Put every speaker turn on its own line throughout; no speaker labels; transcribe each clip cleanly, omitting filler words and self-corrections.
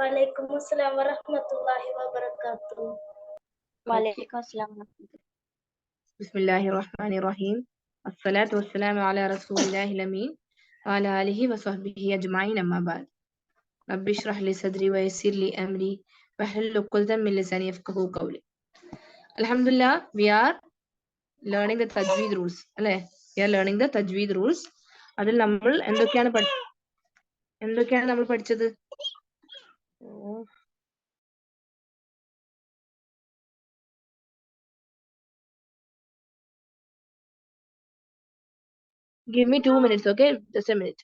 Waalaikumsalam warahmatullahi wabarakatuh.
Waalaikumsalam.
Bismillahirrahmanirrahim. Assalatu wassalamu ala rasulillahi al-amin wa ala alihi wa sahbihi ajma'in amma ba'd. Rabbi shrah li sadri wa yassir li amri wahlul 'uqdatam min lisani yafqahu qawli. Alhamdulillah, we are learning the tajweed rules. അല്ലേ? We are learning the tajweed rules. അതിൽ നമ്മൾ എന്തൊക്കെയാണ് നമ്മൾ പഠിച്ചത്? Give me 2 minutes, okay? Just a minute.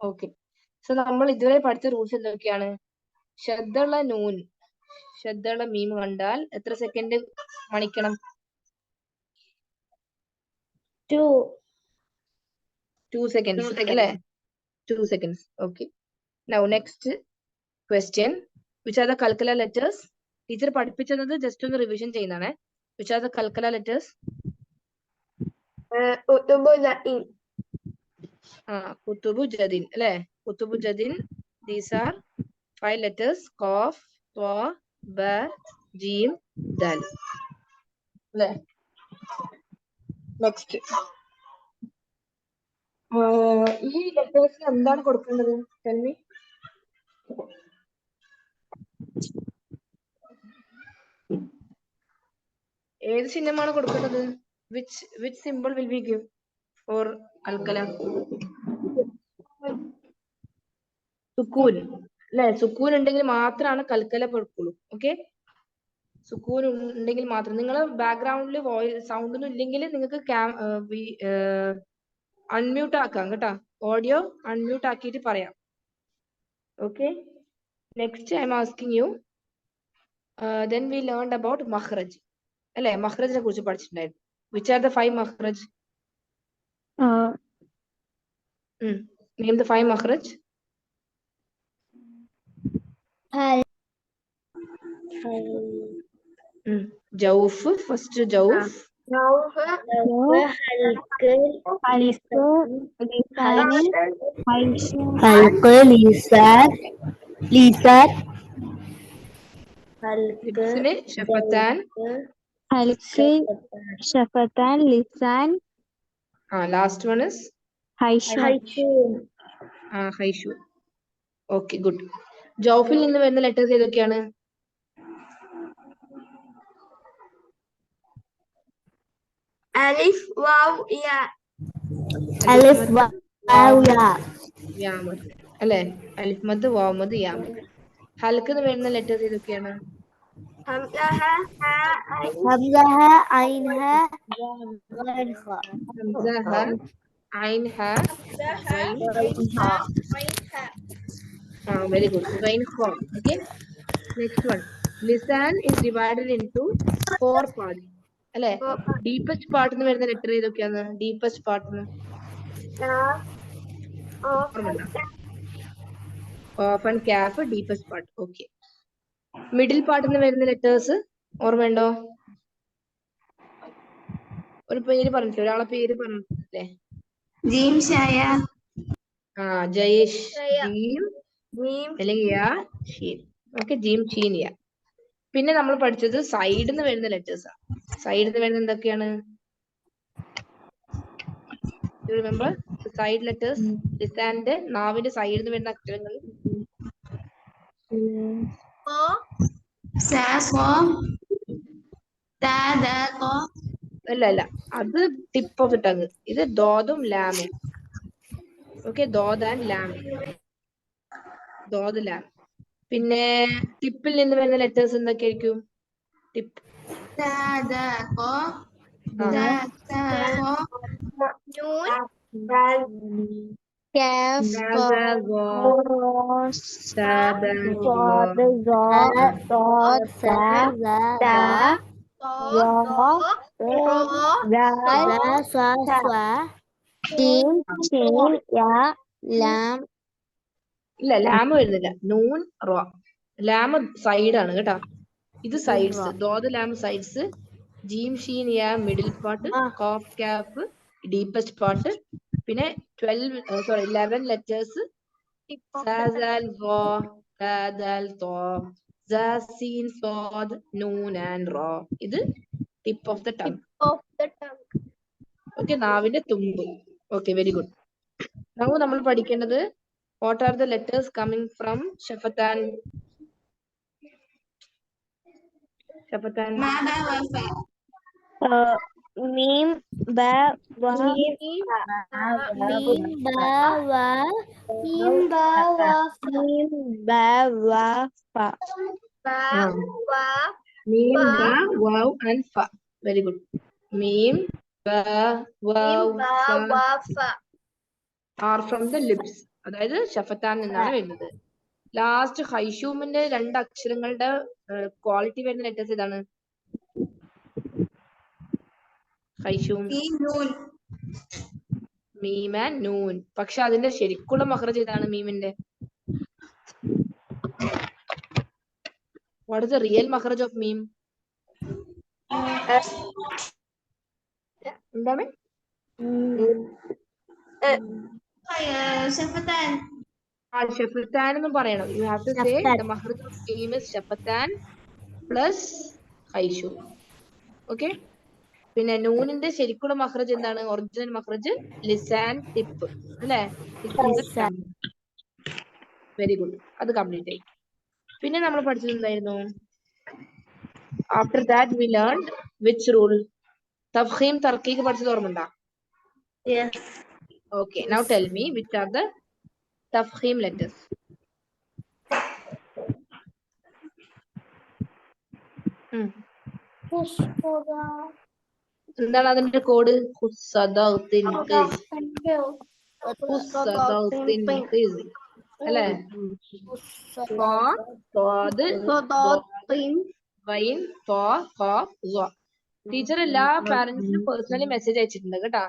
Okay. So നമ്മൾ ഇതുവരെ പഠിച്ച rules എന്തൊക്കെയാണ്? ശബ്ദമുള്ള നൂൻ, ശബ്ദമുള്ള മീം കണ്ടാൽ എത്ര സെക്കൻഡ് മണിക്കണം? 2 seconds, അല്ലേ? 2 seconds. Okay. Now next question. Which are the Kalkala letters? Teacher പഠിപ്പിച്ചത് ജസ്റ്റ് ഒന്ന് റിവിഷൻ ചെയ്യുന്നതാണ്. Which are the Kalkala letters? കുത്തുബു ജദിൻ, അല്ലേ? കുത്തുബു ജദിൻ. These are 5 letters. Qaf, Ta, Ba, Jim, Dal. അല്ലേ? Next. ഈ ലെറ്റേഴ്സിന് എന്താണ് കൊടുക്കേണ്ടത്? Tell me. ഏത് ചിഹ്നമാണ് കൊടുക്കേണ്ടത്? Which symbol will we give for Kalkala? സുക്കൂൻ, അല്ലെ? സുക്കൂൻ ഉണ്ടെങ്കിൽ മാത്രമാണ് കൽക്കല കൊടുക്കുള്ളൂ. ഓക്കെ, സുക്കൂൻ ഉണ്ടെങ്കിൽ മാത്രം. നിങ്ങൾ ബാക്ക്ഗ്രൗണ്ടിൽ വോയിസ് സൗണ്ട് ഒന്നും ഇല്ലെങ്കിൽ നിങ്ങൾക്ക് അൺമ്യൂട്ട് ആക്കാം കേട്ടോ. ഓഡിയോ അൺമ്യൂട്ട് ആക്കിയിട്ട് പറയാം. Okay, next I am asking you, then we learned about മഖ്റജ്, അല്ലെ? മഖ്റജിനെ കുറിച്ച് പഠിച്ചിട്ടുണ്ടായിരുന്നു. Which are the 5 മഖ്റജ്? Name the 5 മഖ്റജ്. ജൗഫ്, ഫസ്റ്റ് ജൗഫ്. ഷഫത്താൻ,
ഷഫത്താൻ, ലിസാൻ.
ലാസ്റ്റ് വൺ ഇസ് ഹൈഷു. Okay, good. ജൗഫിൽ നിന്ന് വരുന്ന ലെറ്റേഴ്സ് ഏതൊക്കെയാണ്?
Alif, waw, ya.
അലിഫ്, വാവ്, യാ മദ്, അല്ലേ? അലിഫ് മദ്, വാവ് മദ്, യാ മദ്. ഹൽക്ക് നിന്ന് വരുന്ന ലെറ്റേഴ്സ് ഏതൊക്കെയാണ്?
Hamzah, ha, ain,
ഹംസ, ഐൻ, ഗൈൻ, ഖ.
ഹംസ, ഹ, ഐൻ, ഹ, gain. Very good. Ghain, kha. Okay. Next one. Lisan is divided into 4 parts. അല്ലേ? ഡീപ്പസ്റ്റ് പാർട്ട് എന്ന് വരുന്ന ലെറ്റർ ഏതൊക്കെയാണ്? ഡീപ്പസ്റ്റ് പാർട്ട് ഓഫ് ആൻഡ് ക്യാഫ്, deepest part. Okay. Middle part എന്ന് വരുന്ന ലെറ്റേഴ്സ് ഓർമ്മയുണ്ടോ? ഒരു പേര് പറഞ്ഞിട്ട്, ഒരാളെ പേര് പറഞ്ഞിട്ടില്ലേ?
jim, shaya.
ജയേഷ്, ജീം അല്ലെങ്കിൽ യാ, ഷീൻ. ഓക്കെ, ജീം, ഷീൻ, യാ. പിന്നെ നമ്മൾ പഠിച്ചത് സൈഡിൽ നിന്ന് വരുന്ന ലെറ്റേഴ്സ് ആണ്. സൈഡിൽ നിന്ന് വരുന്ന എന്തൊക്കെയാണ്? Remember side letters. ലിസാന്റെ നാവിന്റെ സൈഡിൽ നിന്ന് വരുന്ന അക്ഷരങ്ങൾ അല്ല, അത് ടിപ്പ് ഓഫ് ദി ടങ്. ഇത് ദോദും ലാമും. ഓക്കെ, ദോദ് ആൻഡ് ലാം. ദോദ്, ലാം. പിന്നെ ടിപ്പിൽ നിന്ന് വരുന്ന ലെറ്റേഴ്സ് എന്തൊക്കെയായിരിക്കും? ടിപ്പ്
ദാൽ സ്വാ സീൻ ഷീൻ യാ ലാം.
ഇല്ല, ലാം വരുന്നില്ല. നൂൻ റോ. ലാം സൈഡാണ് കേട്ടോ. ഇത് സൈഡ്സ്. ദോദ് ലാം സൈഡ്സ്. ജീം ഷീൻ യാ മിഡിൽ പാർട്ട്. കോഫ് ക്യാപ്പ് ഡീപ്പസ്റ്റ് പാർട്ട്. പിന്നെ 11 ലെറ്റേഴ്സ്. സാൽ റോ ദാൽ തോ സീൻ സോദ് നൂൻ ആൻഡ് റോ. ഇത് tip of the tongue. Okay, നാവിന്റെ തുമ്പ്. Okay, very good. നമ്മൾ പഠിക്കേണ്ടത് what are the letters coming from shafatan?
മീം ബ വ മീം ബ വ ഫ.
Mim, ba, waw and fa. Very good. Mim, ba, waw, fa are from the lips. അതായത് ഷഫത്താൻ നിന്നാണ് വരുന്നത്. ലാസ്റ്റ് ഹൈഷൂമിന്റെ 2 അക്ഷരങ്ങളുടെ ക്വാളിറ്റി വരുന്ന ലെറ്റേഴ്സ് ഏതാണ്? ഹൈഷൂം, മീം ആൻഡ് നൂൻ. പക്ഷെ അതിന്റെ ശരിക്കുള്ള മഖ്റജ് ഏതാണ് മീമിന്റെ? വാട്ട് ഇസ് ദ റിയൽ മഖ്റജ് ഓഫ് മീം? എന്താണ്? ഷഫത്താൻ എന്ന് പറയണം. You have to say the മഖ്റജ് ഓഫ് മീം ഇസ് ഷഫത്താൻ പ്ലസ് ഹൈഷൂം. ഓക്കെ. പിന്നെ നൂനിന്റെ ശരിക്കുള്ള മഖ്റജ് എന്താണ്? ഒറിജിനൽ മഖ്റജ് ലിസാൻ ടിപ്പ് അല്ലേ? Very good. അത് കംപ്ലീറ്റ് ആയി. പിന്നെ നമ്മൾ പഠിച്ചത് എന്തായിരുന്നു? After that we learn which rule? തഫ്ഖീം തർക്കീഖ് പഠിച്ചത് ഓർമ്മയുണ്ടോ? Okay, now tell me which are the tafkhim letters. എന്താണ് അതിന്റെ കോഡ്? അല്ലേ? ടീച്ചർ എല്ലാ പാരന്റ്സിനും പേഴ്സണലി മെസ്സേജ് അയച്ചിട്ടുണ്ട് കേട്ടാ.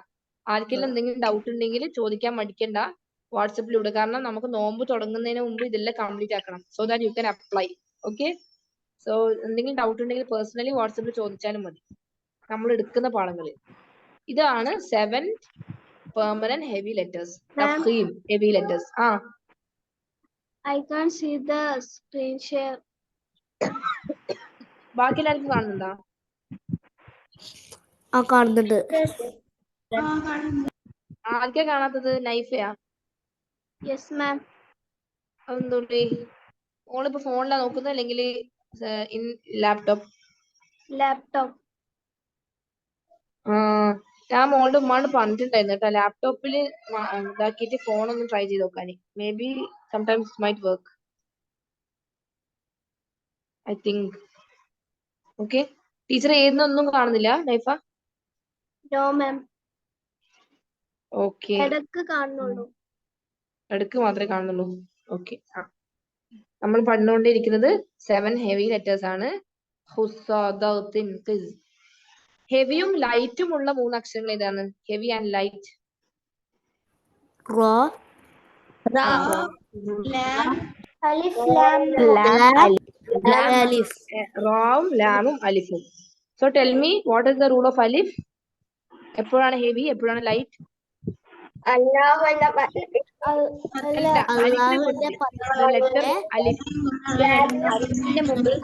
ആർക്കെങ്കിലും എന്തെങ്കിലും ഡൗട്ട് ഉണ്ടെങ്കിൽ ചോദിക്കാൻ മടിക്കണ്ട, വാട്സപ്പിലൂടെ. കാരണം നമുക്ക് നോമ്പ് തുടങ്ങുന്നതിന് മുമ്പ് ഇതെല്ലാം കംപ്ലീറ്റ് ആക്കണം. So that you can apply. Okay. So എന്തെങ്കിലും ഡൗട്ട് ഉണ്ടെങ്കിൽ പേഴ്സണലി വാട്സപ്പിൽ ചോദിച്ചാലും മതി, നമ്മൾ എടുക്കുന്ന പാഠങ്ങളിൽ. ഇതാണ് 7 പെർമനന്റ് ഹെവി ലെറ്റേഴ്സ്, തഫ്ഖീം heavy letters.
I can't see the screen share.
ബാക്കി എല്ലാവർക്കും കാണുന്നുണ്ടോ?
കാണുന്നുണ്ട്.
ആർക്കാ കാണാത്തത്? നൈഫയാ?
Yes ma'am.
അതെന്തോട്ടി? മോളിപ്പോ ഫോണിലാ നോക്കുന്നത് അല്ലെങ്കിൽ ഇൻ ലാപ്ടോപ്പ്? ഞാൻ മോളുടെ ഉമ്മാണ്ട് പറഞ്ഞിട്ടുണ്ടായിരുന്നു കേട്ടോ, ലാപ്ടോപ്പില് ഇതാക്കിയിട്ട് ഫോണൊന്ന് ട്രൈ ചെയ്ത് നോക്കാന്. May be sometimes might work, I think. Okay. Teacher ഏതൊന്നും കാണുന്നില്ല നൈഫ?
No ma'am.
ഓക്കെ,
ഇടക്ക് കാണുന്നുള്ളൂ.
ഇടക്ക് മാത്രമേ കാണുന്നുള്ളൂ. ഓക്കെ. നമ്മൾ പഠിച്ചുകൊണ്ടിരിക്കുന്നത് 7 ഹെവി ലെറ്റേഴ്സ് ആണ്. ഹെവിയും ലൈറ്റും ഉള്ള 3 അക്ഷരങ്ങൾ ഏതാണ്? Heavy and light. റോവും ലാമും അലിഫും. So tell me what is the rule of അലിഫ്? എപ്പോഴാണ് ഹെവി, എപ്പോഴാണ് ലൈറ്റ്?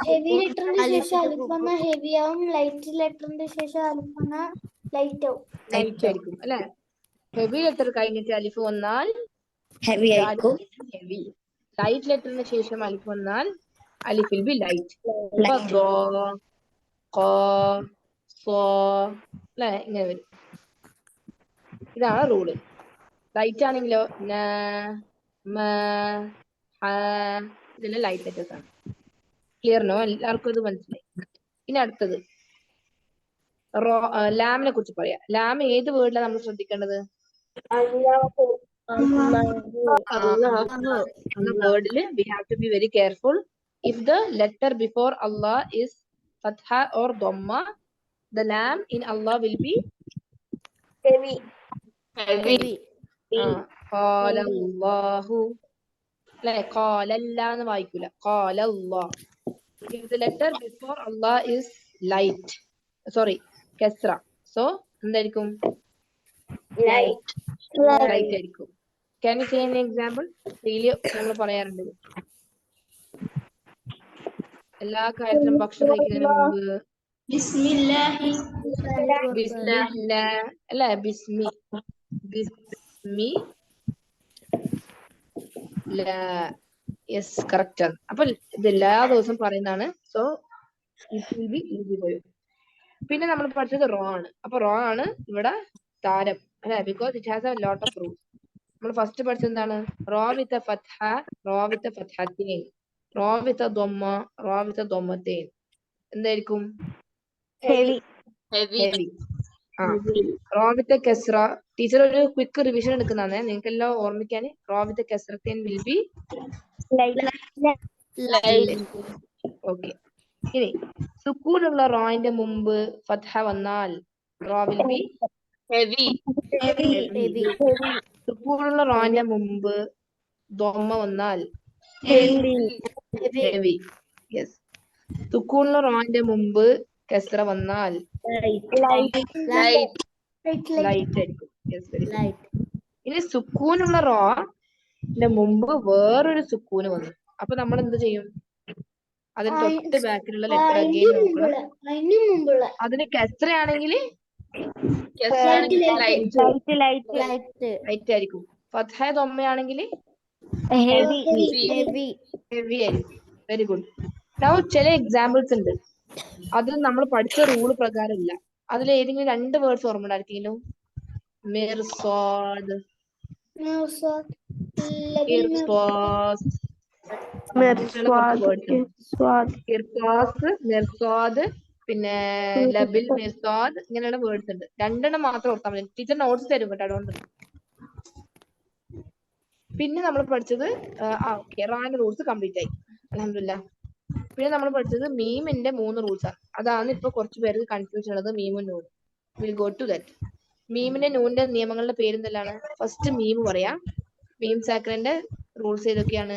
ഹെവി ലെറ്ററിന്റെ ശേഷം അലിഫ് വന്നാൽ ഹെവി ആവും, ലൈറ്റ് ലെറ്ററിന്റെ ശേഷം അലിഫ് വന്നാൽ ലൈറ്റ് ആവും.
ലൈറ്റ് ആയിരിക്കും അല്ലെ? ഹെവി ലെറ്റർ കഴിഞ്ഞിട്ട് അലിഫ് വന്നാൽ
ഹെവി ആയിരിക്കും.
ഹെവി. ലൈറ്റ് ലെറ്ററിന് ശേഷം അലിഫ് വന്നാൽ അലിഫ് വിൽ ബി ലൈറ്റ്. അല്ലെ? ഇങ്ങനെ വരും. ഇതാണ് റൂള്. ലൈറ്റ് ആണെങ്കിലോ ഇതെല്ലാം ലൈറ്റ് ലെറ്റേഴ്സ് ആണ്. ക്ലിയറിനോ? എല്ലാവർക്കും ഇത് മനസ്സിലായി. ഇനി അടുത്തത് ലാമിനെ കുറിച്ച് പറയാം. ലാം ഏത് വേർഡിലാണ് നമ്മൾ ശ്രദ്ധിക്കേണ്ടത്? വേർഡില് we have to be very careful. If the letter before Allah is fatha or dhamma, The lamb in Allah will be
heavy.
قال الله അല്ലെ قالല്ല എന്ന് വായിക്കൂല قال الله. If the letter before Allah is light, sorry, kasra, so എന്തായിരിക്കും?
Light.
Light ആയിരിക്കും. Can you say an example? Daily നമ്മൾ പറയാറുണ്ട് എല്ലാ കാര്യത്തിലും ഭക്ഷണം കഴിക്കുന്നതിന് മുമ്പ്
ബിസ്മില്ലാഹി
ബിസ്മില്ല അല്ലെ ബിസ്മി യെസ് കറക്റ്റ് ആണ്. അപ്പൊ ഇത് എല്ലാ ദിവസവും പറയുന്നതാണ്. So it will be easy for you. പിന്നെ നമ്മൾ പഠിച്ചത് റോ ആണ്. അപ്പൊ റോ ആണ് ഇവിടെ താരം അല്ലെ, because it has a lot of rules. നമ്മൾ ഫസ്റ്റ് പഠിച്ചത് എന്താണ്? റോ വിത്ത് ഫത്ഹ, റോ വിത്ത് ഫത്ഹത്തൈൻ, റോ വിത്ത് ദമ്മ, റോ വിത്ത് ദമ്മത്തൈൻ. എന്തായിരിക്കും?
Heavy.
ഹെവി. റോ വിത്ത് കെസ്ര. ടീച്ചർ ഒരു ക്വിക്ക് റിവിഷൻ എടുക്കുന്നതാണ് നിങ്ങൾക്ക് എല്ലാം ഓർമ്മിക്കാൻ. റോ വിത്ത് കെസ്രത്തൈൻ വിൽ ബി
Light.
ഓക്കെ. ഇനി സുക്കൂനുള്ള റോയിന്റെ മുമ്പ് ഫത്ഹ വന്നാൽ റോ വിൽ ബി
Heavy.
സുക്കൂനുള്ള റോയിന്റെ മുമ്പ് ദമ്മ വന്നാൽ ഹെവി. യെസ്. സുക്കൂനുള്ള റോയിന്റെ മുമ്പ് കെസ്ര വന്നാൽ ലൈറ്റ് ആയിരിക്കും. Yes, very good. ഇനി സുക്കൂനുള്ള റോന്റെ മുമ്പ് വേറൊരു സുക്കൂന് വന്നു. അപ്പൊ നമ്മൾ എന്ത് ചെയ്യും? അതിന് തൊട്ട് ബാക്കിലുള്ള ലെറ്റർ അഗെയിൻ നോക്കണം. അതിന് കെസ്രയാണെങ്കിൽ ലൈറ്റ് ആയിരിക്കും. ഫത്ഹ ദമ്മയാണെങ്കിൽ
Heavy.
ഹെവി ആയിരിക്കും. Very good. നൗ ചില എക്സാമ്പിൾസ് ഉണ്ട്. അതിൽ നമ്മൾ പഠിച്ച റൂള് പ്രകാരം ഇല്ല. അതിൽ ഏതെങ്കിലും രണ്ട് വേർഡ്സ് ഓർമ്മ ഉണ്ടായിരിക്കും. മിർസാദ്, ഇർസാസ്, മിർസാദ്, പിന്നെ ലബിൽ, മിർസാദ്, ഇങ്ങനെയുള്ള വേർഡ്സ് ഉണ്ട്. രണ്ടെണ്ണം മാത്രം ഓർത്താൽ മതി. ടീച്ചർ നോട്ട്സ് തരും കേട്ടോ, അതുകൊണ്ട്. പിന്നെ നമ്മൾ പഠിച്ചത് റാന്റെ റൂൾസ് കംപ്ലീറ്റ് ആയി, അൽഹംദുലില്ലാ. പിന്നെ നമ്മൾ പഠിച്ചത് മീമിന്റെ 3 റൂൾസ് ആണ്. അതാണ് ഇപ്പൊ കുറച്ച് പേർക്ക് കൺഫ്യൂഷൻ ഉള്ളത്. മീമും നൂനും. Will go to that. മീമിന്റെ നൂനിന്റെ നിയമങ്ങളുടെ പേരെന്തെല്ലാണ്? ഫസ്റ്റ് മീം പറയാം. മീം സാക്കറിന്റെ റൂൾസ് ഏതൊക്കെയാണ്?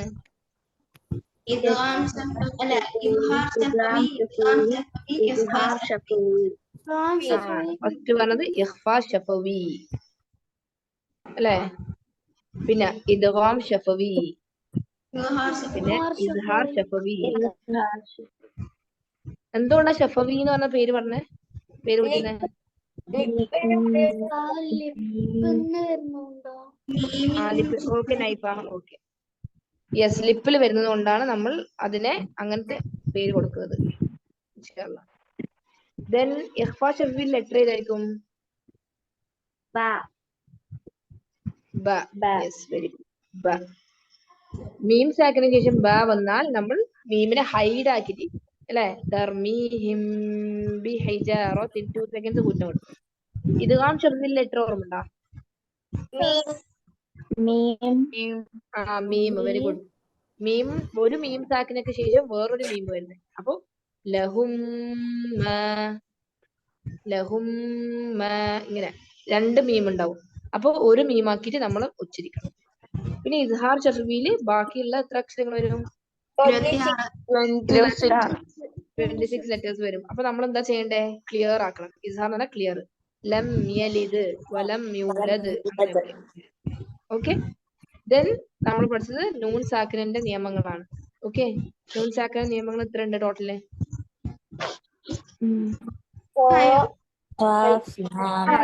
ഫസ്റ്റ് പറഞ്ഞത് ഇഖ്ഫാ ഷഫവി അല്ലെ, പിന്നെ ഇദ്ഗാം ഷഫവി, പിന്നെ ഇസ്ഹാർ ഷഫവി. എന്തുകൊണ്ടാ ഷഫവി എന്ന് പറഞ്ഞ പേര് പറഞ്ഞേ? പേര് വിളിക്കുന്നേ? Okay Naifa, okay. യെസ്, ലിപ്പിൽ വരുന്നത് കൊണ്ടാണ് നമ്മൾ അതിനെ അങ്ങനത്തെ പേര് കൊടുക്കുന്നത്. ദെൻ ഇഖ്ഫാ ഷഫവിൽ ലെറ്റർ ഏതായിരിക്കും? ബ. Yes, very good. ബ. മീം സാക്കിന് ശേഷം ബ വന്നാൽ നമ്മൾ മീമിനെ ഹൈഡ് ആക്കിയിട്ട് അല്ലെ, ദർമീഹിം ബിഹിജാറത്തിൻ 2 സെക്കൻഡ്സ് കൂട്ടം കൊടുക്കും. ഇദ്ഗാം ഷഫവിൽ ലെറ്റർ ഓർമ്മയുണ്ടോ? മീം. Very good. മീം, ഒരു മീം സാക്കിനൊക്കെ ശേഷം വേറൊരു മീം വരുന്നത്. അപ്പൊ ലഹും ഇങ്ങനെ 2 മീം ഉണ്ടാവും. അപ്പൊ ഒരു മീമാക്കിയിട്ട് നമ്മൾ ഉച്ചരിക്കണം. പിന്നെ ഇസ്ഹാർ ഷഫവിയില് ബാക്കിയുള്ള എത്ര അക്ഷരങ്ങൾ വരും? 26 ലെറ്റേഴ്സ് വരും. അപ്പൊ നമ്മൾ എന്താ ചെയ്യണ്ടേ? ക്ലിയർ ആക്കണം. ഇസ്ഹാർ എന്ന് പറഞ്ഞാൽ ക്ലിയർ. ലം യലിദ് വലം യൂലദ്. ഓക്കെ. ദെൻ നമ്മൾ പഠിച്ചത് നൂൻ സാക്കിനിന്റെ നിയമങ്ങളാണ്. ഓക്കെ. നൂൻ സാക്കിന്റെ നിയമങ്ങൾ എത്ര ഉണ്ട് ടോട്ടല്?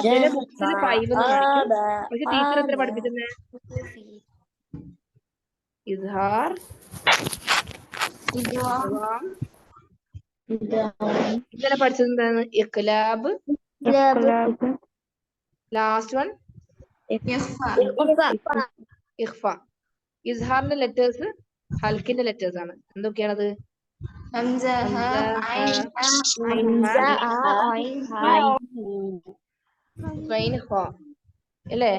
ചില ബുക്സിൽ 5 എന്ന് കാണിക്കും. പക്ഷെ ടീച്ചർ എത്ര പഠിപ്പിക്കുന്നത്? ഇസ്ഹാർ, ഇന്നലെ പഠിച്ചത് എന്താണ്? ഇഖ്ലാബ്, ലാസ്റ്റ് വൺ ഇഖ്ഫ. ഇസ്ഹാറിന്റെ ലെറ്റേഴ്സ് ഹൽക്കിന്റെ ലെറ്റേഴ്സ് ആണ്. എന്തൊക്കെയാണത്? അല്ലേ?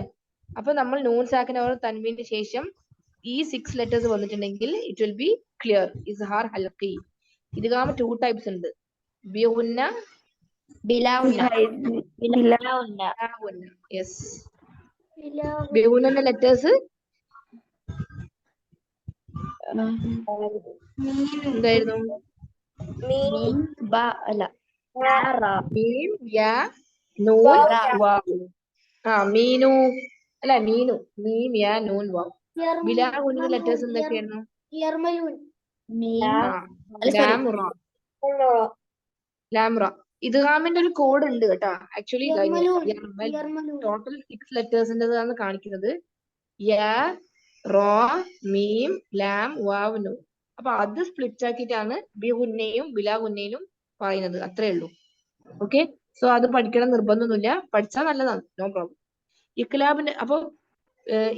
അപ്പൊ നമ്മൾ നൂൻ സാക്കിനോട് തൻവീന് ശേഷം ഈ 6 ലെറ്റേഴ്സ് വന്നിട്ടുണ്ടെങ്കിൽ ഇറ്റ് വിൽ ബി ക്ലിയർ. ഇസ്ഹാർ ഹൽക്കി. ഇദ്ഗാം 2 ടൈപ്സ് ഉണ്ട്. ബിഗുന്ന,
ബിലാവുന്ന
യെസ്
ഇലാഹു
ബിഹുനന്റെ ലെറ്റേഴ്സ് എന്തായിരുന്നു?
മീൻ ബ അല്ല
മീം യാ നൂൻ മീനു അല്ല മീനു മീം യാ നൂൻ വാവ്. ബിലാഹുനന്റെ ലെറ്റേഴ്സ് എന്തൊക്കെയായിരുന്നു?
യർമലൂൻ
ലാം റ ലാം റ. ഇദ്ഗാമിന്റെ ഒരു കോഡ് ഉണ്ട് കേട്ടോ. ആക്ച്വലി
യർമലൂൻ
ടോട്ടൽ 6 ലെറ്റേഴ്സിൻ്റെതാണ് കാണിക്കുന്നത്. യാ റോ മീം ലാം വാവ് നൂൻ. അപ്പൊ അത് സ്പ്ലിറ്റ് ആക്കിയിട്ടാണ് ബിഹുന്നയും ബിലാഹുന്നയിലും പറയുന്നത്. അത്രേ ഉള്ളൂ. ഓക്കെ, സോ അത് പഠിക്കണം നിർബന്ധമൊന്നുമില്ല, പഠിച്ചാൽ നല്ലതാണ്, നോ പ്രോബ്ലം. ഇഖ്ലാബിന്റെ അപ്പൊ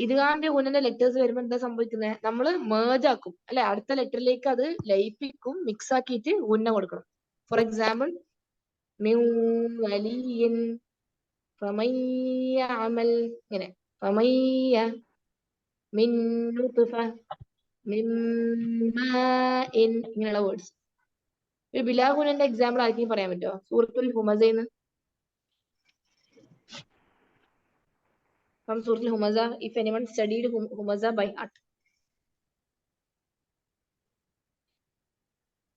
ഇദ്ഗാമിന്റെ ഉന്നന്റെ ലെറ്റേഴ്സ് വരുമ്പോൾ എന്താ സംഭവിക്കുന്നത്? നമ്മൾ മേജ് ആക്കും അല്ലെ, അടുത്ത ലെറ്ററിലേക്ക് അത് ലയിപ്പിക്കും, മിക്സ് ആക്കിയിട്ട് ഉന്ന കൊടുക്കണം. ഫോർ എക്സാമ്പിൾ മിൻ വലിയൻ ഫമയ്യ അമൽ, ഇങ്ങനെ ഫമയ്യ മിൻ നുത്ഫ മിൻ മാഇൻ, ഇങ്ങനെയുള്ള വേർഡ്സ്. ബിലാഹുനന്റെ എക്സാമ്പിൾ ആർക്കും പറയാൻ പറ്റുമോ? സൂറത്തുൽ ഹുമസന്ന്. From Surah Al-Humaza, if anyone studied Humaza by heart.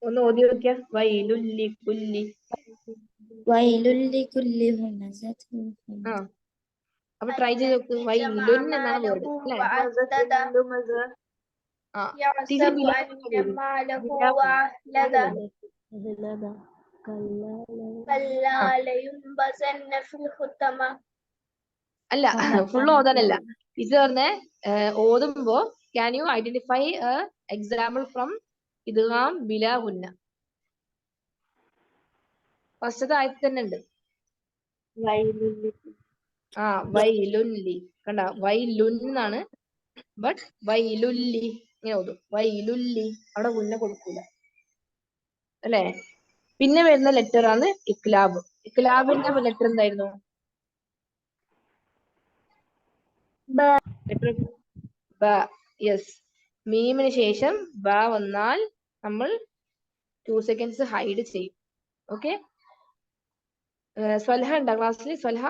ഒന്ന് ഓതി നോക്കിയാ. വൈലുല്ലി കുല്ലി. അപ്പൊ ട്രൈ ചെയ്ത് നോക്ക്. വൈലുൻ എന്നാണ് വേർഡ് അല്ലെ. അല്ല, ഫുൾ ഓതാനല്ല. ഇത് പറഞ്ഞ ഓതുമ്പോ can you identify example from ഇദ്ഗാം ബിലാ ഗുന്ന? ഫസ്റ്റത്തെ ആയത്തിൽ തന്നെ ഉണ്ട്. വൈലുല്ലി കണ്ട, വൈലുൻ എന്നാണ്, ബട്ട് വൈലുല്ലി ഇങ്ങനെ ഓതും. വൈലുല്ലി, അവിടെ ഗുന്ന കൊടുക്കൂല അല്ലെ. പിന്നെ വരുന്ന ലെറ്റർ ആണ് ഇഖ്ലാബ്. ഇഖ്ലാബിന്റെ ലെറ്റർ എന്തായിരുന്നു? യെസ്, മീമിന് ശേഷം ബ വന്നാൽ നമ്മൾ 2 seconds ഹൈഡ് ചെയ്യും. ഓക്കെ, സ്വൽഹ ഉണ്ടോ ക്ലാസ്സിൽ? സ്വൽഹ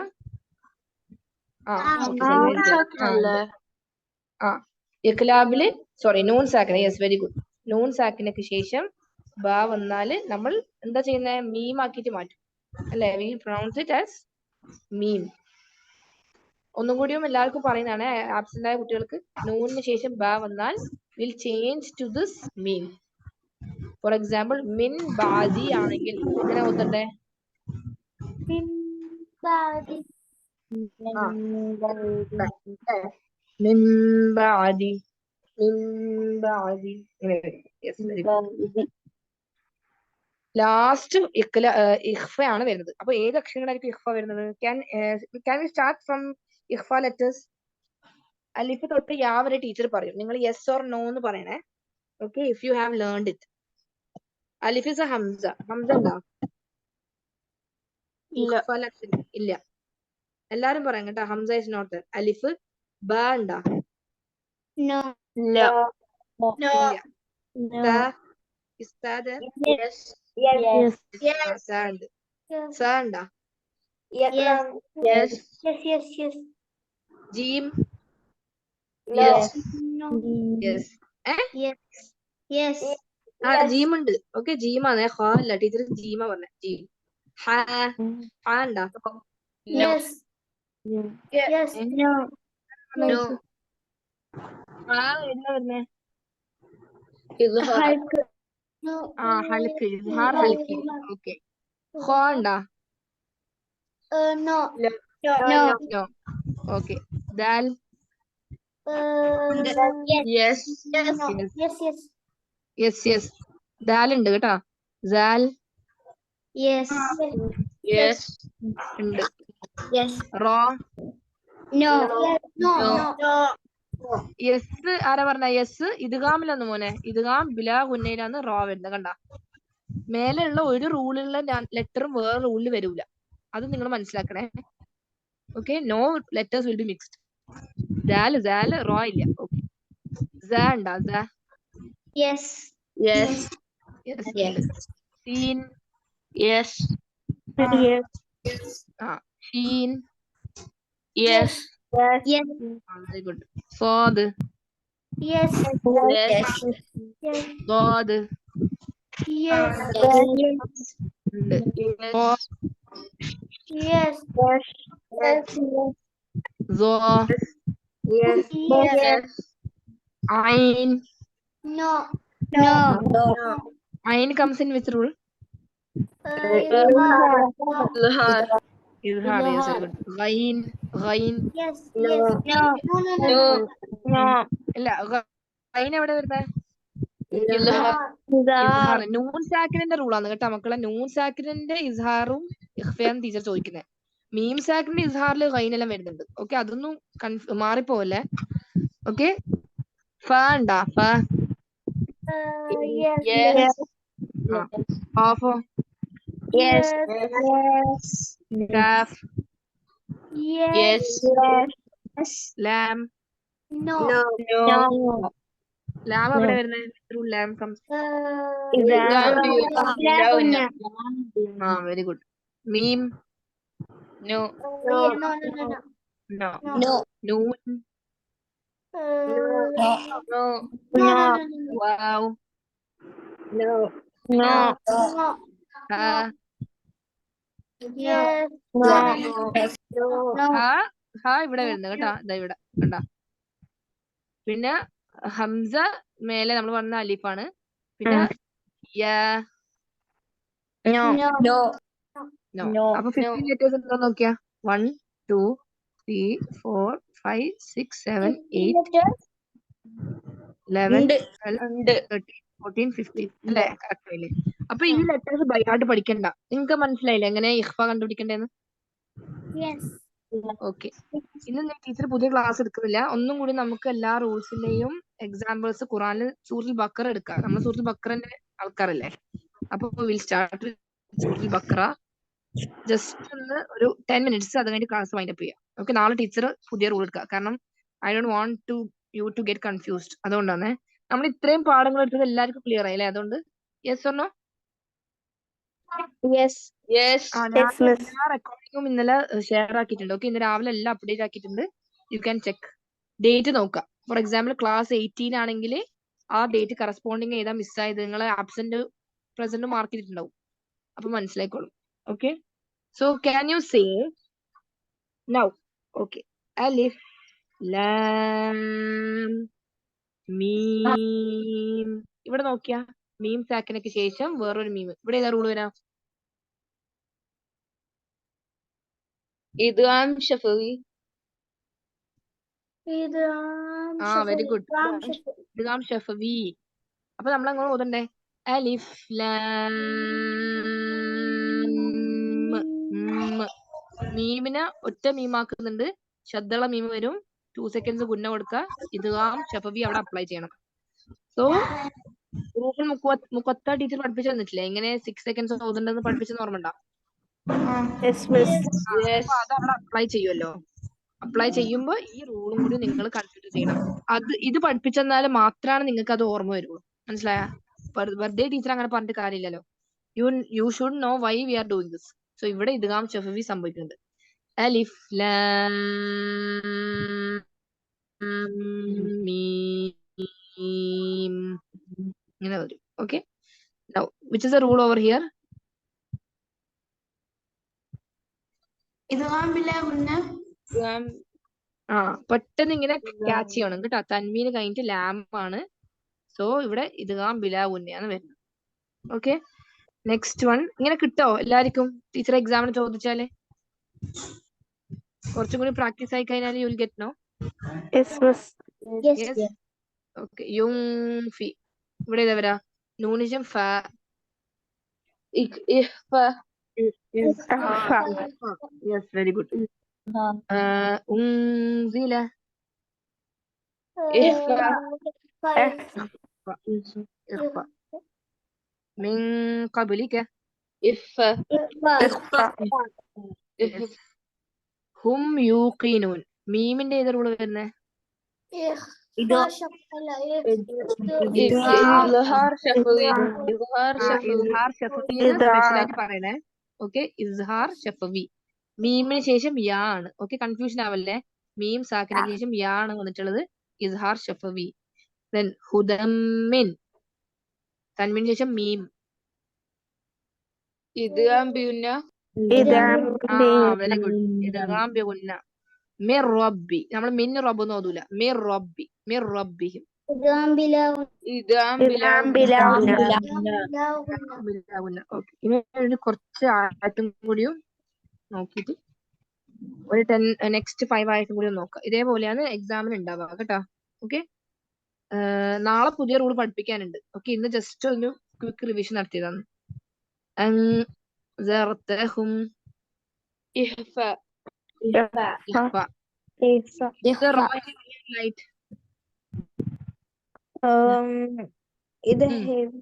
ഇഖ്ലാബില് സോറി നൂൺ സാക്കിന. Yes, very good. നൂൺ സാക്കിനക്ക് ശേഷം ബ വന്നാല് നമ്മൾ എന്താ ചെയ്യുന്നത്? മീം ആക്കിയിട്ട് മാറ്റും അല്ലെ. വി പ്രൊനൗൺസ് ഇറ്റ് ആസ് മീം. ഒന്നും കൂടിയും എല്ലാവർക്കും പറയുന്നതാണ്, ആബ്സെന്റ് ആയ കുട്ടികൾക്ക്. നൂനിന് ശേഷം ബ വന്നാൽ വിൽ ചേഞ്ച് ടു ദിസ് മീം. ഫോർ എക്സാമ്പിൾ മിൻ ബാദി ആണെങ്കിൽ എങ്ങനെ ഓതണ്ടേ? മിൻ ബാദി മിൻ ബാദി ലാസ്റ്റ് ഇഖ്ഫ ആണ് വരുന്നത്. അപ്പൊ ഏത് അക്ഷരങ്ങളായിരിക്കും ഇഖ്ഫ വരുന്നത്? ക്യാൻ വി സ്റ്റാർട്ട് ഫ്രം ഇഖ്ഫ ലെറ്റേഴ്സ്? അലിഫ് തൊട്ട് യാ വരെ ടീച്ചർ പറയും, നിങ്ങൾ യെസ് ഓർ നോ എന്ന് പറയണേ. Okay, if you have learned it. Alif is A Hamza. Hamza ഉണ്ടോ? ഇല്ല. എല്ലാരും പറയാം കേട്ടോ, ഹംസ ഇസ് നോട്ട്. അലിഫ് ബ ഉണ്ടോ? ഇല്ല. ജീം? ജീം ഉണ്ട്. ഓക്കെ, ജീമാണ്. ഹ അല്ല, ടീച്ചർ ജീമ പറഞ്ഞ. ജീം. ഹ ഉണ്ടോ? ഹൽക്ക്. ഇസ്ഹാർ ഹൽക്കി. ഓക്കെ, ഹോ ഉണ്ടോ? നോ. ഓക്കെ, ദാൽ? യെസ്, ദാൽ ഉണ്ട് കേട്ടോ. ദാൽ ഉണ്ട്. റോ? യെസ് ആരാ പറഞ്ഞ? യെസ് ഇദ്ഗാമിലൊന്ന് മോനെ. ഇദ്ഗാം ബിലാ ഗുന്നയിലാണ് റോ വരുന്നത്. കണ്ട, മേലെയുള്ള ഒരു റൂളിലുള്ള ലെറ്ററും വേറെ റൂളിൽ വരൂല. അത് നിങ്ങൾ മനസ്സിലാക്കണേ. Okay, no letters will be mixed. ദാൽ റോ ഇല്ല. ഓക്കെ, സ ഉണ്ടോ? സീൻ? ഷീൻ.
Yes.
Yes.
വെരി ഗുഡ്. സ്വാദ്.
Yes.
Yes.
സ്വാദ്.
Yes.
ഉണ്ട്.
Yes.
സോ.
Yes.
Yes.
ഐൻ.
No.
No.
ഐൻ comes in which rule?
Izhar.
Izhar.
Izhar. Yes, very good. Ghain. Ghain.
Yes.
No.
Yes.
No.
No.
No.
ഇല്ല. ഗൈൻ എവിടെ വരുന്നത്?
Izhar.
ഇസ്ഹാർ. നൂൻ സാക്കിനിന്റെ റൂളാണ് കേട്ടോ മക്കളെ. നൂൻ സാക്കിനിന്റെ ഇസ്ഹാറും ഇഖ്ഫയാണ് ടീച്ചർ ചോദിക്കുന്നത്. മീം സാക്കിന്റെ ഇസ്ഹാറിൽ ഗൈനെല്ലാം വരുന്നുണ്ട്. ഓക്കെ, അതൊന്നും മാറിപ്പോവല്ലേ. ഓക്കെ. ഫ ഉണ്ടാ? ഫ.
Yes.
Yes.
ഖാഫോ?
Yes.
കാഫ്?
Yes.
Yes.
ലാം?
No.
No.
ലാം എവിടെ വരുന്നത്? ലാം കംസ്. Very good. മീം?
No.
No. No.
No.
No.
നൂൻ?
No.
No.
വാവ്?
No. No.
ഹ?
Yes.
ഹ ഇവിടെ വരുന്നത് കേട്ടാ. ഇതാ ഇവിടെ കണ്ടാ. പിന്നെ ഹംസ മേലെ നമ്മൾ പറഞ്ഞ അലിഫാണ്. പിന്നെ യാ?
No.
നോ.
No.
അപ്പൊ 15 ലെറ്റേഴ്സ് ഉണ്ടോ നോക്കിയാ. 1 2 3 4 5 6 7 8 11 12 13 14 15 അല്ലേ? കറക്റ്റ് അല്ലേ? അപ്പൊ ഈ ലെറ്റേഴ്സ് ബൈ ഹാർട്ട് പഠിക്കണ്ട. നിങ്ങൾക്ക് മനസ്സിലായില്ലേ എങ്ങനെ ഇഖ്ഫ കണ്ടുപിടിക്കണ്ടേന്ന്?
Yes.
ഓക്കെ. ഇന്ന് ഞാൻ ടീച്ചർ പുതിയ ക്ലാസ് എടുക്കുന്നില്ല. ഒന്നും കൂടി നമുക്ക് എല്ലാ റൂൾസിന്റെയും എക്സാമ്പിൾസ് ഖുറാനിൽ സൂറത്തുൽ ബഖറ എടുക്കാം. നമ്മൾ സൂറത്തുൽ ബഖറന്റെ ആൾക്കാരല്ലേ. അപ്പൊ വിൽ സ്റ്റാർട്ട് സൂറത്തുൽ ബഖറ. ജസ്റ്റ് ഒന്ന് ഒരു 10 minutes അത് കഴിഞ്ഞ് ക്ലാസ് വൈൻഡ് അപ്പ് ചെയ്യാം. ഓക്കെ. നാളെ ടീച്ചർ പുതിയ റൂൾ എടുക്കുക. കാരണം I don't want to you to get confused. അതുകൊണ്ടാണ് നമ്മൾ ഇത്രയും പാഠങ്ങൾ എടുത്തത് എല്ലാവർക്കും ക്ലിയർ ആയില്ലേ? അതുകൊണ്ട് yes or no?
Yes. Yes.
എല്ലാ റെക്കോർഡിങ്ങും ഇന്നലെ ഷെയർ ആക്കിയിട്ടുണ്ട്. ഓക്കെ. ഇന്ന് രാവിലെ എല്ലാം അപ്ഡേറ്റ് ആക്കിയിട്ടുണ്ട്. You can check. ഡേറ്റ് നോക്കുക. ഫോർ എക്സാമ്പിൾ ക്ലാസ് 18 ആണെങ്കിൽ ആ ഡേറ്റ് കറസ്പോണ്ടിങ് ചെയ്താൽ മിസ്സായത് നിങ്ങൾ ആബ്സെന്റ് പ്രസന്റ് മാർക്ക് ചെയ്തിട്ടുണ്ടാവും. അപ്പൊ മനസ്സിലായിക്കോളും. Okay. So can you say now? Okay. അലിഫ് ലാം മീം. ഇവിടെ നോക്കിയാ മീം സാക്കിനൊക്കെ ശേഷം വേറൊരു മീം. ഇവിടെ ഏതാ റൂൾ വരാം?
Idgham shafawi.
Very good. ഇദ്ഗാം ഷഫവി. അപ്പൊ നമ്മൾ അങ്ങനെ ഓതണ്ടേ? അലിഫ് ലാം മീമിനെ ഒറ്റ മീമാക്കുന്നുണ്ട്. ശബ്ദമുള്ള മീം വരും. 2 seconds ഗുന്ന കൊടുക്കുക. ഇദ്ഗാം ഷഫവി അവിടെ അപ്ലൈ ചെയ്യണം. സോ റൂഫിൽ മുഖത്ത ടീച്ചർ പഠിപ്പിച്ചു തന്നിട്ടില്ലേ എങ്ങനെ 6 seconds ഓതുണ്ടെന്ന് പഠിപ്പിച്ചെന്ന് ഓർമ്മ ഉണ്ടോ? അപ്പൊ അത് അവിടെ അപ്ലൈ ചെയ്യുമല്ലോ. അപ്ലൈ ചെയ്യുമ്പോ ഈ റൂളും കൂടി നിങ്ങൾ കൺസിഡർ ചെയ്യണം. ഇത് പഠിപ്പിച്ചെന്നാൽ മാത്രമാണ് നിങ്ങൾക്ക് അത് ഓർമ്മ വരുള്ളൂ. മനസ്സിലായ? വെറുതെ ടീച്ചർ അങ്ങനെ പറഞ്ഞിട്ട് കാര്യമില്ലല്ലോ. You should know why we are doing this. So ഇവിടെ ഇദ്ഗാം ഷഫവി സംഭവിക്കുന്നുണ്ട്. അലിഫ് ലാം മീം ഇങ്ങനെ വരും. Okay. Now which is the rule over here? പെട്ടെന്ന് ഇങ്ങനെ ക്യാച്ച് ചെയ്യണം കേട്ടോ. തൻവീന് കഴിഞ്ഞിട്ട് ലാം ആണ്. സോ ഇവിടെ ഇദ്ഗാം ബിലാ ഗുന്നയാണ് വരുന്നത്. ഓക്കെ. Next one. ഇങ്ങനെ കിട്ടോ എല്ലാവർക്കും? ടീച്ചർ എക്സാമിന് ചോദിച്ചാല് കുറച്ചും കൂടി പ്രാക്ടീസ് ആയി കഴിഞ്ഞാൽ you will get know. Okay. യുംഫി. ഇവിടെ ഏതാ വരാ? നൂനിജം ഫ. Yes, very good. ഉൻസില. മിൻ ഖബ്ലിക. ഹും യൂഖിനൂൻ. മീമിന്റെ ഏത് റൂള് വരുന്നേ?
Idgham shafawi.
ഇസ്ഹാർ ഷഫീന്ന് സ്പെഷ്യലായിട്ട് പറയണേ. ഓക്കെ. ഇസ്ഹാർ ഷഫവി. മീമിന് ശേഷം യാ ആണ്. Okay, confusion ആവല്ലേ. മീം സാക്കിനയ്ക്ക് ശേഷം യാ ആണ് വന്നിട്ടുള്ളത്. ഇസ്ഹാർ ഷഫവി. ദെൻ ഹുദമ്മിൻ. തൻവീന് ശേഷം മീം.
ഇദ്ഗാം ബിഗുന്ന.
Very good. ഇദ്ഗാം ബിഗുന്ന. മിർ റബ്ബി. നമ്മൾ മിൻ റബ്ബ് എന്ന് ഓതൂല. മിർ റബ്ബി. മിർ റബ്ബിഹിം.
ഇദ്ഗാം ബിലാ
ഓക്കെ. ഇനി കുറച്ച് ആയത്തും കൂടിയും നോക്കിയിട്ട് ഒരു 10 നെക്സ്റ്റ് 5 ആയത്തും കൂടി നോക്കാം. ഇതേപോലെയാണ് എക്സാമിന് ഉണ്ടാവുക കേട്ടോ. ഓക്കെ. നാളെ പുതിയ റൂൾ പഠിപ്പിക്കാനുണ്ട്. ഓക്കെ, ഇന്ന് ജസ്റ്റ് ഒരു ക്വിക്ക് റിവിഷൻ നടത്തിയതാണ്.
ഇഹ്ഫ.
ലൈറ്റ്.
ഇത് ഹെവി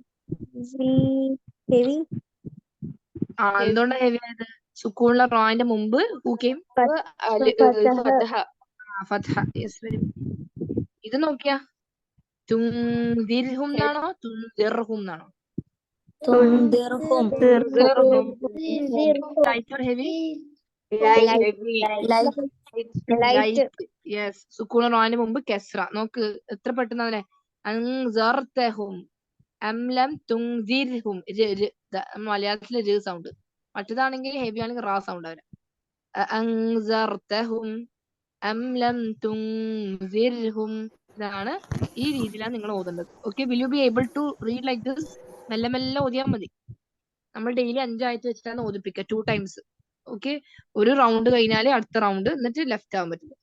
എന്തുകൊണ്ടാ ഹെവി ആയത്? സുക്കൂണിലെ റോയിന്റെ മുമ്പ് ഹൂക്കെയും ഫത്ഹ. Yes, very good. ഇത് നോക്കിയാ തുംദിർഹും എന്നാണോ തുംദിർഹും എന്നാണോ? Light or heavy? Light. Yes. സുക്കൂണിലെ റോയിന്റെ മുമ്പ് കെസ്ര. നോക്ക് എത്ര പെട്ടെന്ന് അതിനെ. അൻസർതഹും അംലം തുംദിർഹും. മലയാളത്തിലെ ര സൗണ്ട്. മറ്റേതാണെങ്കിൽ ഹെവി ആണെങ്കിൽ റാ സൗണ്ട് അവരെ. അൻസർതഹും അംലം തുംദിർഹും. ഇതാണ്, ഈ രീതിയിലാണ് നിങ്ങൾ ഓതേണ്ടത്. Okay, will you be able to read like this? മെല്ലെ മെല്ലെ ഓതിയാൽ മതി. നമ്മൾ ഡെയിലി 5 ആയത്ത് വെച്ചിട്ടാണ് ഓതിപ്പിക്കുക 2 times. ഓക്കെ, ഒരു റൗണ്ട് കഴിഞ്ഞാല് അടുത്ത റൗണ്ട്, എന്നിട്ട് ലെഫ്റ്റ് ആവാൻ പറ്റില്ല.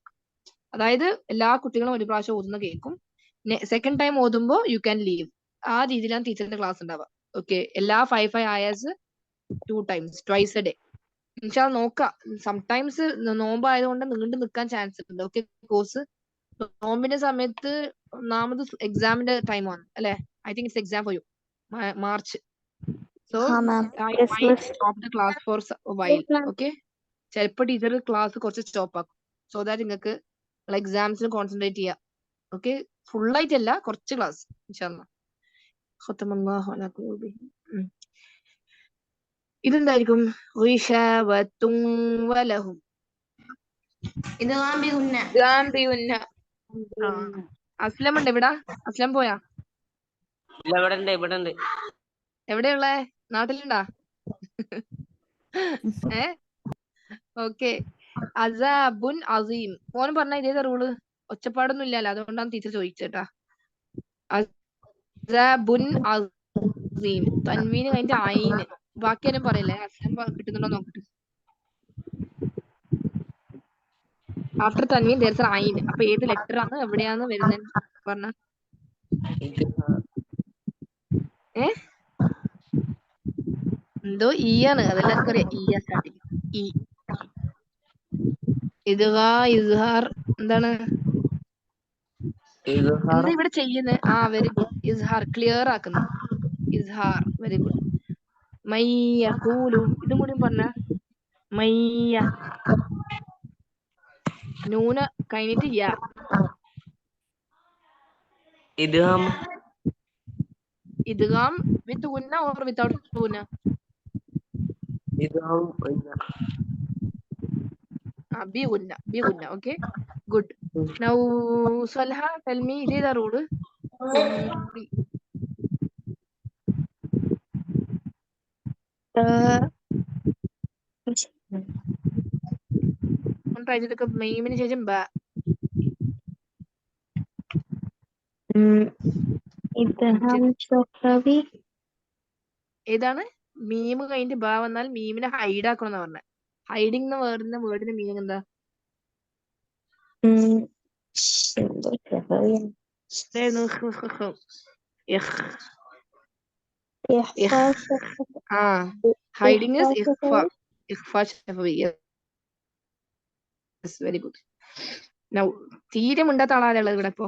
അതായത് എല്ലാ കുട്ടികളും ഒരു പ്രാവശ്യം ഓതുന്ന കേൾക്കും. സെക്കൻഡ് ടൈം ഓതുമ്പോൾ യു ക്യാൻ ലീവ്. ആ രീതിയിലാണ് ടീച്ചറിന്റെ ക്ലാസ് ഉണ്ടാവുക. ഓക്കെ, എല്ലാ 5 ആയേഴ്സ് 2 times, twice a day. ഇൻഷാല്ലാ നോക്കാം. സംടൈംസ് നോമ്പായതുകൊണ്ട് നീണ്ടു നിൽക്കാൻ ചാൻസ് ഉണ്ട്. ഓക്കെ, കോഴ്സ് നോമ്പിന്റെ സമയത്ത് ഒന്നാമത് എക്സാമിന്റെ ടൈമാണ് അല്ലെ. I think it's exam for you March. So I might stop the class for while. Okay, ചിലപ്പോൾ ടീച്ചർ ക്ലാസ് കുറച്ച് സ്റ്റോപ്പ് ആക്കും. സോ ദാറ്റ് നിങ്ങൾക്ക് എക്സാംസിന് കോൺസെൻട്രേറ്റ് ചെയ്യാം. ഓക്കെ, ഫുൾ ആയിട്ടല്ല, കുറച്ച് ക്ലാസ് ഇൻഷാല്ലാ. ഖതമല്ലാഹു അലാ ഖുലൂബിഹിം. ഇതെന്തായിരിക്കും? ഗിശാവത്തും വലഹും.
ഇദ്ഗാം ബിഗുന്ന.
അസ്ലം ഉണ്ട് ഇവിടെ? അസ്ലം പോയാ?
ഇവിടെ ഉണ്ട്.
എവിടെയുള്ളേ? നാട്ടിലുണ്ടാ? ഓക്കെ. അസാബുൻ അസീം. മോനും പറഞ്ഞ ഇതേതാ റൂള്? ഒച്ചപ്പാടൊന്നും ഇല്ലല്ലോ, അതുകൊണ്ടാണ് ടീച്ചർ ചോദിച്ചേട്ടാ. അസാബുൻ അസീം. തൻവീന് കഴിഞ്ഞിട്ട് ഐന്. ബാക്കി ആരും പറയില്ലേ? അസ്ലം കിട്ടുന്നുണ്ടോ നോക്കട്ടെ. ആഫ്റ്റർ തൻവീൻ ദേർസ് ആൻ ഐൻ. അപ്പൊ ഏത് ലെറ്റർ ആണ് എവിടെയാണ് വരുന്നത് പറഞ്ഞ? എന്തോ ഇ ആണ്, അതെല്ലാവർക്കും അറിയാം. E starting. ഇ. ഇസ്ഹാർ എന്താണ്? എന്താ ഇവിടെ ചെയ്യുന്നത്? Very good. ഇസ്ഹാർ ക്ലിയർ ആക്കുന്നു. ഇസ്ഹാർ, വെരി ഗുഡ്. മയ്യ കൂലു. ഇതും കൂടി പറഞ്ഞ മയ്യ. നൂന കഴിഞ്ഞിട്ട് യാ. ഇദ്ഗാം വിത്ത് ഗുന്ന ഓർ വിത്തൗട്ട് ഗുന്ന? ബി ഗുന്ന. Okay, good. നൗ സൽഹ, ടെൽ മീ, ഇതേതാ റൂള്? ട്രൈ ചെയ്തൊക്കെ. മെയിമിന് ശേഷം ബ. ഏതാണ്? മീം കഴിഞ്ഞിട്ട് ബ വന്നാൽ മീമിനെ ഹൈഡ് ആക്കണം എന്ന് പറഞ്ഞ. ഹൈഡിങ് എന്ന വേർഡിന്റെ മീനിങ് എന്താ? ഹൈഡിങ് is ഇഖ്ഫാ ശഫവി. Yes, very good. നൗ തീരെ മിണ്ടാത്ത ആളാരുള്ളത് ഇവിടെ ഇപ്പോ?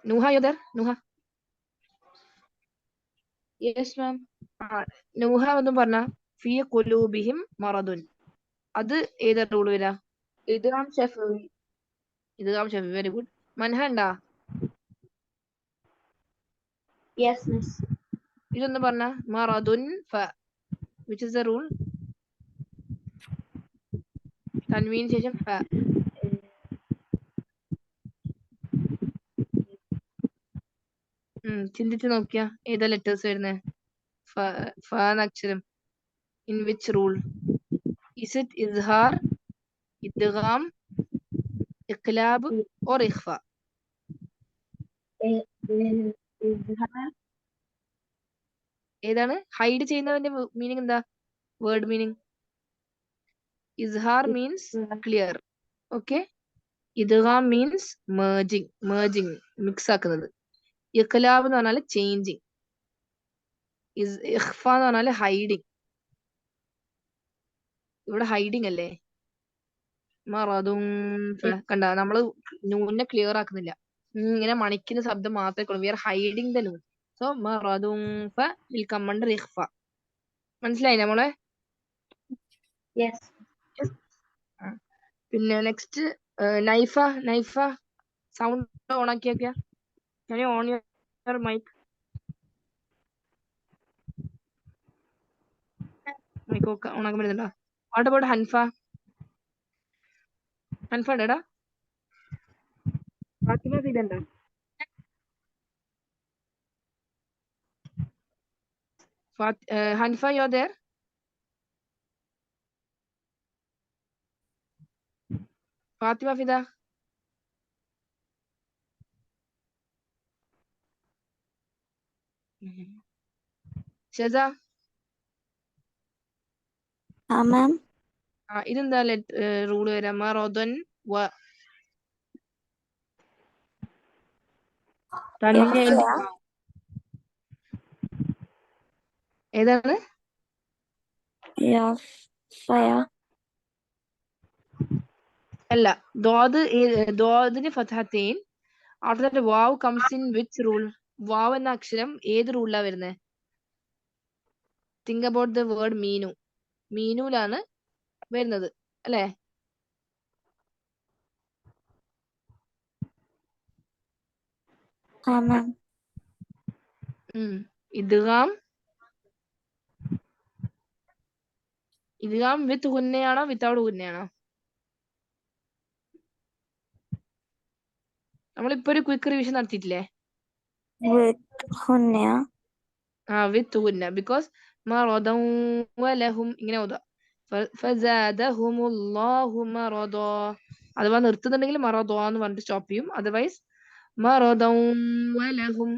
നൂഹ യുദർ? നൂഹ?
Yes ma'am.
നൂഹ ഒന്നും പറഞ്ഞ ഫീ ഖുലൂബിഹിം മറദുൻ. അത് ഏതാ റൂൾ വരാ?
ഇദ്ഗാം ശഫവി.
Very good. മൻഹ ഉണ്ടാ?
Yes miss.
ഇതൊന്നും പറഞ്ഞ മറദുൻ ഫ. which is the rule? തൻവീന് ശേഷം ഫ. ചിന്തിച്ച് നോക്കിയാ ഏതാ ലെറ്റേഴ്സ് വരുന്നത്? ഫ എന്ന അക്ഷരം. In which rule? Is it izhar, idgham, iqlab or ikhfa? ഏതാണ്? ഹൈഡ് ചെയ്യുന്നതിന്റെ മീനിങ് എന്താ? Word meaning. ഇസ്ഹാർ മീൻസ് ക്ലിയർ. ഓക്കെ. ഇദ്ഗാം മീൻസ് merging മിക്സ് ആക്കുന്നത്. ഇഖ്ലാബ് എന്ന് പറഞ്ഞാൽ ചേഞ്ചിങ്. ഇഖ്ഫ എന്ന് പറഞ്ഞാൽ ഹൈഡിങ്. ഇവിടെ ഹൈഡിങ് അല്ലേ? മറദും കണ്ട, നമ്മള് നൂനെ ക്ലിയർ ആക്കുന്നില്ല, ഇങ്ങനെ മണിക്കുന്ന ശബ്ദം മാത്രമേ. വി ആർ ഹൈഡിങ് ദ നൂൻ. സോ മറദും വിൽ കം അണ്ടർ ഇഖ്ഫ. മനസ്സിലായി നമ്മളെ? പിന്നെ നെക്സ്റ്റ് നൈഫ സൗണ്ട് ഓൺ ആക്കിയാ. Can you on your mic? Mic on ആക്കാൻ പറ്റുന്നുണ്ടോ? What about Hanfa? ഹൻഫ ഡാ ഫാത്തിമ ഇതെന്താ? Hanfa, you are there? Fathima Fida? ഷെസ?
മാം
ഇതെന്താ റൂള് വരാ? മറദൻ വ ഏതാണ്? അല്ല, ദ്വാദിന് ഫത്ഹത്തൈൻ. ആഫ്റ്റർ ദാറ്റ് വാവ് കംസ് ഇൻ വിച്ച് റൂൾ? വാവ് എന്ന അക്ഷരം ഏത് റൂളിലാ വരുന്നത്? തിങ്ക് അബൌട്ട് ദ വേർഡ് മീനു. മീനുലാണ് വരുന്നത് അല്ലേ? ഇദ്ഗാം വിത്ത് ഹുന്നയാണോ വിത്തൗട്ട് ഹുന്നയാണോ? നമ്മളിപ്പോ ഒരു ക്വിക്ക് റിവിഷൻ നടത്തിയിട്ടില്ലേ? വിത്ത് ഹുന്ന. ബിക്കോസ് മറദൻ വലഹും ഇങ്ങനെ ഓതാ. ഫസദഹുമുല്ലാഹു മറദാ. അഥവാ നിർത്തുന്നുണ്ടെങ്കിൽ മറദാ എന്ന് പറഞ്ഞിട്ട് സ്റ്റോപ്പ് ചെയ്യും. അതർവൈസ് മറദൻ വലഹും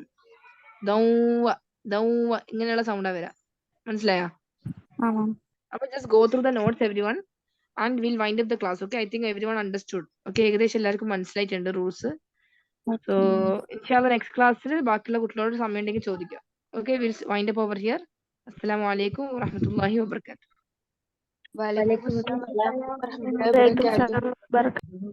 ദൗവ ഇങ്ങനെയുള്ള സൗണ്ടാ വരാ. മനസ്സിലായോ? അപ്പൊ just go through the notes everyone and will wind up the class. Okay, I think everyone understood. Okay, ഏകദേശം എല്ലാവർക്കും മനസ്സിലായിട്ടുണ്ട് റൂൾസ്. സോ ഇൻഷാല്ലാ നെക്സ്റ്റ് ക്ലാസ്സിൽ ബാക്കിയുള്ള കുട്ടികളോട് സമയം ഉണ്ടെങ്കിൽ ചോദിക്കാം. Okay, will wind up over here. അസ്സലാമു അലൈക്കും വറഹ്മത്തുള്ളാഹി വബറകാതുഹു.
വലൈക്കും അസ്സലാം വറഹ്മത്തുള്ളാഹി വബറകാതുഹു.